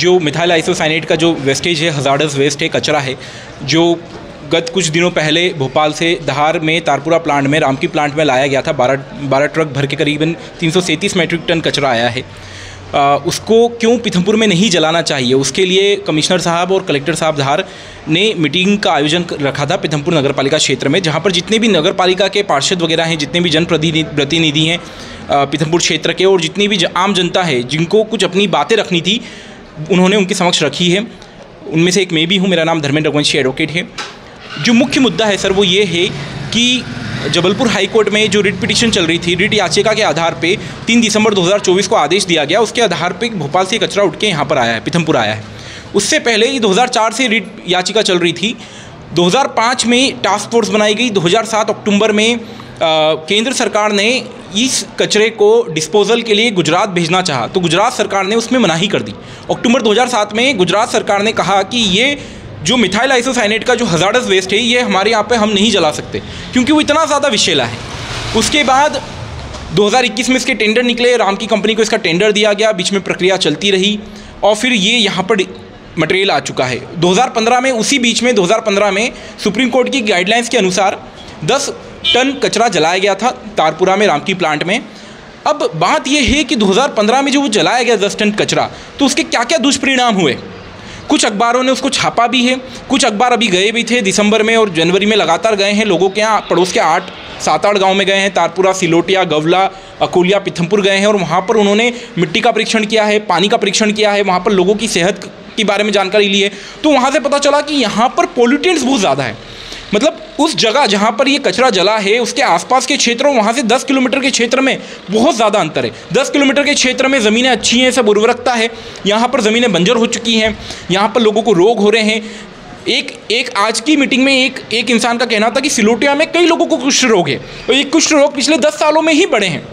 जो methyl isocyanate का जो वेस्टेज है, हज़ार्डस वेस्ट है, कचरा है, जो गत कुछ दिनों पहले भोपाल से धार में तारपुरा प्लांट में, रामकी प्लांट में लाया गया था। 12 ट्रक भर के करीबन 337 मीट्रिक टन कचरा आया है। उसको क्यों पीथमपुर में नहीं जलाना चाहिए, उसके लिए कमिश्नर साहब और कलेक्टर साहब धार ने मीटिंग का आयोजन रखा था पीथमपुर नगर पालिका क्षेत्र में, जहाँ पर जितने भी नगर पालिका के पार्षद वगैरह हैं, जितने भी जनप्रतिनिधि हैं पीथमपुर क्षेत्र के, और जितनी भी आम जनता है जिनको कुछ अपनी बातें रखनी थी, उन्होंने उनके समक्ष रखी है। उनमें से एक मैं भी हूँ। मेरा नाम धर्मेंद्र रघुवंशी एडवोकेट है। जो मुख्य मुद्दा है सर वो ये है कि जबलपुर हाई कोर्ट में जो रिट पिटीशन चल रही थी, रिट याचिका के आधार पे 3 दिसंबर 2024 को आदेश दिया गया। उसके आधार पे भोपाल से कचरा उठ के यहाँ पर आया है, पीथमपुर आया है। उससे पहले ये 2004 से रिट याचिका चल रही थी। 2005 में टास्क फोर्स बनाई गई। 2007 अक्टूबर में केंद्र सरकार ने इस कचरे को डिस्पोजल के लिए गुजरात भेजना चाहा, तो गुजरात सरकार ने उसमें मनाही कर दी। अक्टूबर 2007 में गुजरात सरकार ने कहा कि ये जो मिथाइल आइसोसाइनेट का जो हज़ार्डस वेस्ट है, ये हमारे यहाँ पे हम नहीं जला सकते क्योंकि वो इतना ज़्यादा विषैला है। उसके बाद 2021 में इसके टेंडर निकले, राम की कंपनी को इसका टेंडर दिया गया, बीच में प्रक्रिया चलती रही और फिर ये यहाँ पर मटेरियल आ चुका है। 2015 में, उसी बीच में 2015 में सुप्रीम कोर्ट की गाइडलाइंस के अनुसार 10 टन कचरा जलाया गया था तारपुरा में, रामकी प्लांट में। अब बात यह है कि 2015 में जो वो जलाया गया 10 टन कचरा, तो उसके क्या क्या दुष्परिणाम हुए। कुछ अखबारों ने उसको छापा भी है, कुछ अखबार अभी गए भी थे दिसंबर में और जनवरी में लगातार गए हैं लोगों के यहाँ। पड़ोस के 7-8 गाँव में गए हैं, तारपुरा, सिलोटिया, गवला, अकोलिया, पीथमपुर गए हैं और वहाँ पर उन्होंने मिट्टी का परीक्षण किया है, पानी का परीक्षण किया है, वहाँ पर लोगों की सेहत के बारे में जानकारी ली है। तो वहाँ से पता चला कि यहाँ पर पोल्यूटेंट्स बहुत ज़्यादा है। मतलब उस जगह जहाँ पर ये कचरा जला है उसके आसपास के क्षेत्रों, वहाँ से 10 किलोमीटर के क्षेत्र में बहुत ज़्यादा अंतर है। 10 किलोमीटर के क्षेत्र में ज़मीनें अच्छी हैं, सब उर्वरकता है, यहाँ पर ज़मीनें बंजर हो चुकी हैं, यहाँ पर लोगों को रोग हो रहे हैं। एक आज की मीटिंग में एक इंसान का कहना था कि सिलोटिया में कई लोगों को कुष्ठ रोग है और ये कुष्ठ रोग पिछले 10 सालों में ही बढ़े हैं।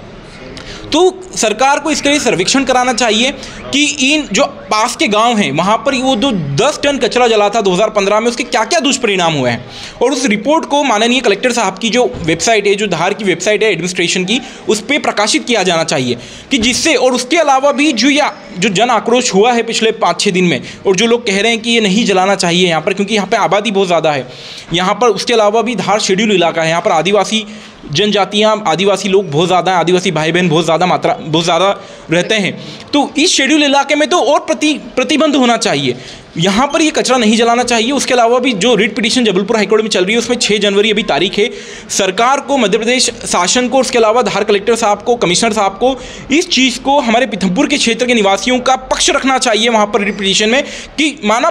तो सरकार को इसके लिए सर्वेक्षण कराना चाहिए कि इन जो पास के गांव हैं वहाँ पर वो जो 10 टन कचरा जला था 2015 में, उसके क्या क्या दुष्परिणाम हुए हैं। और उस रिपोर्ट को माननीय कलेक्टर साहब की जो वेबसाइट है, जो धार की वेबसाइट है एडमिनिस्ट्रेशन की, उस पर प्रकाशित किया जाना चाहिए कि जिससे, और उसके अलावा भी जो जन आक्रोश हुआ है पिछले 5-6 दिन में, और जो लोग कह रहे हैं कि ये नहीं जलाना चाहिए यहाँ पर क्योंकि यहाँ पर आबादी बहुत ज़्यादा है यहाँ पर। उसके अलावा भी धार शेड्यूल इलाका है, यहाँ पर आदिवासी जनजातियाँ, आदिवासी लोग बहुत ज़्यादा हैं, आदिवासी भाई बहन बहुत ज़्यादा रहते हैं। तो इस शेड्यूल इलाके में तो और प्रतिबंध होना चाहिए, यहाँ पर ये कचरा नहीं जलाना चाहिए। उसके अलावा भी जो रिट पिटीशन जबलपुर हाईकोर्ट में चल रही है उसमें 6 जनवरी अभी तारीख है। सरकार को, मध्य प्रदेश शासन को, उसके अलावा धार कलेक्टर साहब को, कमिश्नर साहब को इस चीज़ को हमारे पीथमपुर के क्षेत्र के निवासियों का पक्ष रखना चाहिए वहाँ पर रिट पिटीशन में कि माना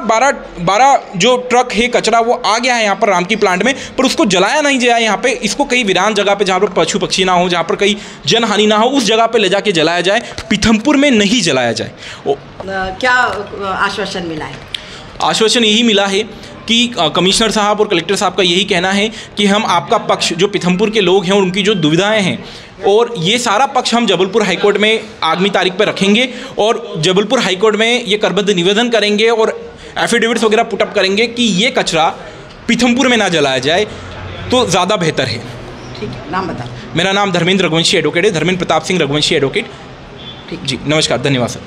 12 जो ट्रक है कचरा वो आ गया है यहाँ पर रामकी प्लांट में, पर उसको जलाया नहीं जाए यहाँ पे, इसको कई वीरान जगह पे जहाँ पर पशु पक्षी ना हो, जहाँ पर कई जनहानि ना हो, उस जगह पर ले जाके जलाया जाए, पीथमपुर में नहीं जलाया जाए। क्या आश्वासन मिला है? आश्वासन यही मिला है कि कमिश्नर साहब और कलेक्टर साहब का यही कहना है कि हम आपका पक्ष, जो पीथमपुर के लोग हैं और उनकी जो दुविधाएं हैं, और ये सारा पक्ष हम जबलपुर हाईकोर्ट में आगामी तारीख पर रखेंगे और जबलपुर हाईकोर्ट में ये करबद्ध निवेदन करेंगे और एफिडेविट्स वगैरह पुटअप करेंगे कि ये कचरा पीथमपुर में ना जलाया जाए तो ज़्यादा बेहतर है। ठीक है, नाम बता। मेरा नाम धर्मेंद्र रघुवंशी एडवोकेट है, धर्मेंद्र प्रताप सिंह रघुवंशी एडवोकेट। ठीक जी, नमस्कार, धन्यवाद सर।